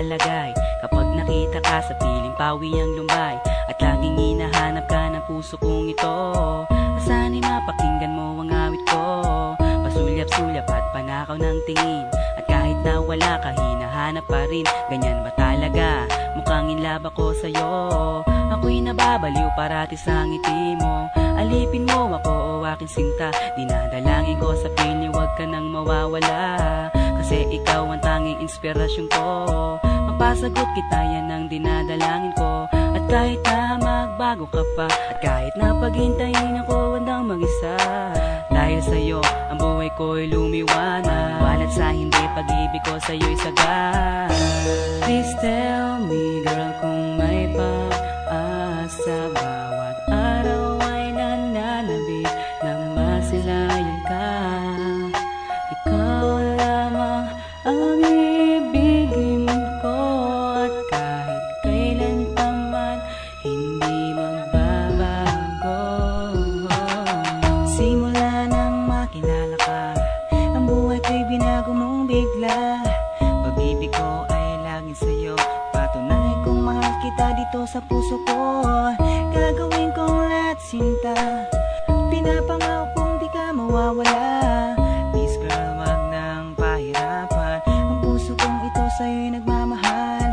palagay kapag nakita ka sa piling pawi ang lumbay, at laging hinahanap ka ng puso kong ito. Asana'y mapakinggan mo ang awit ko, pasulyap-sulyap at panakaw ng tingin, at kahit na wala ka hinahanap pa rin. Ganyan ba talaga? Mukhang in love ako sa'yo. Ako'y nababaliw parati sa ngiti mo. Alipin mo ako o aking sinta, dinadalangin ko sa piling huwag ka nang mawawala, kasi ikaw ang tanging inspirasyon ko. Mapasagot kita, yan ang dinadalangin ko. At kahit na magbago ka pa, at kahit na paghintayin ako handang mag-isa, dahil sa'yo ang buhay ko'y lumiwanag. Walat sa hindi, pag-ibig ko sa'yo'y sagad. Please tell me girl kung may pag-asa, bawat araw ay nananabik na masilayan ka. Ikaw lamang ang ibigin ko, at kahit kailan pa man hindi magbabago. Simula nang makilala ka, ang buhay ko'y binago mong bigla. Pag-ibig ko ay laging sa'yo, patunay kong mahal kita dito sa puso ko. Gagawin kong lahat sinta, pinapangako kong di ka mawawala. Please girl, wag nang pahirapan, ang puso kong ito sa'yo'y nagmamahal.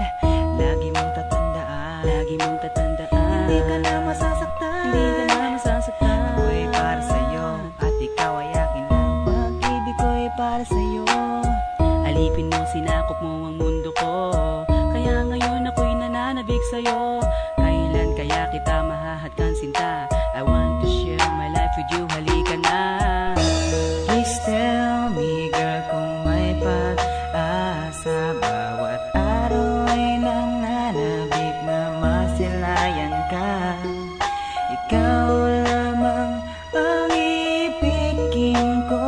Lagi mong tatandaan, lagi mong tatandaan, hindi ka na masasaktan, hindi ka na masasaktan. Ako'y para sa'yo, at ikaw ay akin lang. Pag-ibig ko'y para sa'yo. Alipin mo, sinakop mo ang mundo ko, kaya ngayon ako'y nananabik sa'yo. Kailan kaya kita mahahadkan sinta? I want to share my life with you, halika na. Please tell me girl kung may pag-asa, bawat araw ay nananabik na masilayan ka. Ikaw lamang ang ibigin ko,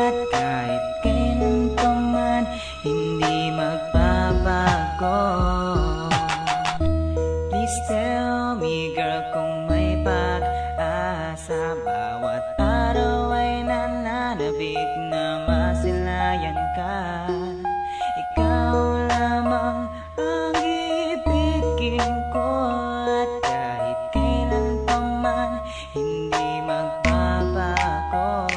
at kahit kailan pa man hindi magbabago. Please tell me girl kung may pag-asa, bawat araw ay nananabik na masilayan ka. Ikaw lamang ang ibigin ko, at kahit kailan pa man hindi magbabago.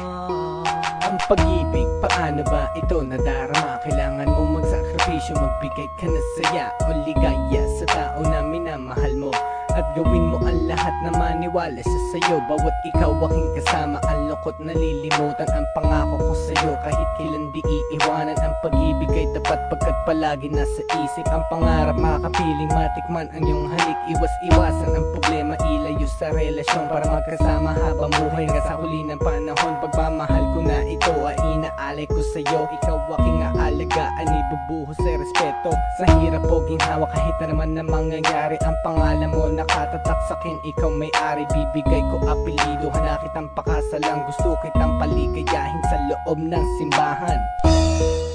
Ang pag-ibig, paano ba ito nadarama? Kailangan mo magsakripisyo, magbigay ka na saya o ligaya sa tao na minamahal mo, at gawin mo ang lahat na maniwala sa sayo. Bawat ikaw aking kasama, ang lungkot nalilimutan, ang pangako ko sa'yo kahit kailan di iiwanan. Ang pag-ibig ay tapat pagkat palagi nasa isip, ang pangarap makapiling matikman ang iyong halik. Iwas-iwasan ang problema, ilayo sa relasyon para magkasama habang buhay nga sa huli ng panahon. Pagmamahal ko na ito ay inaalay ko sa'yo, ikaw aking aalagaan, ibubuhos sa respeto. Sa hirap o ginhawa kahit na naman na mangyayari, ang pangalan mo nakatatak sa'kin, ikaw may-ari. Bibigay ko apelido, hana kitang pakasalang, gusto kitang paligayahin sa loob ng simbahan.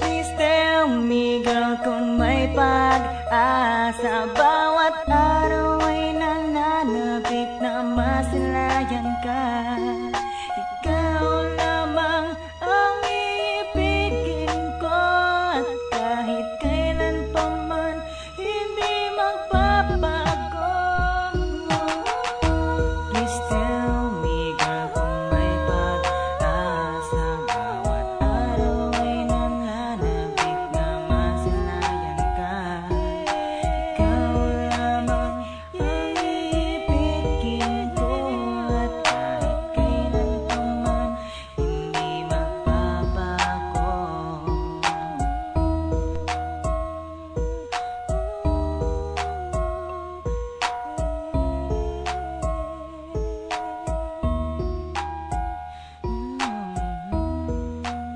Please tell me girl kung may pag-asa, bawat araw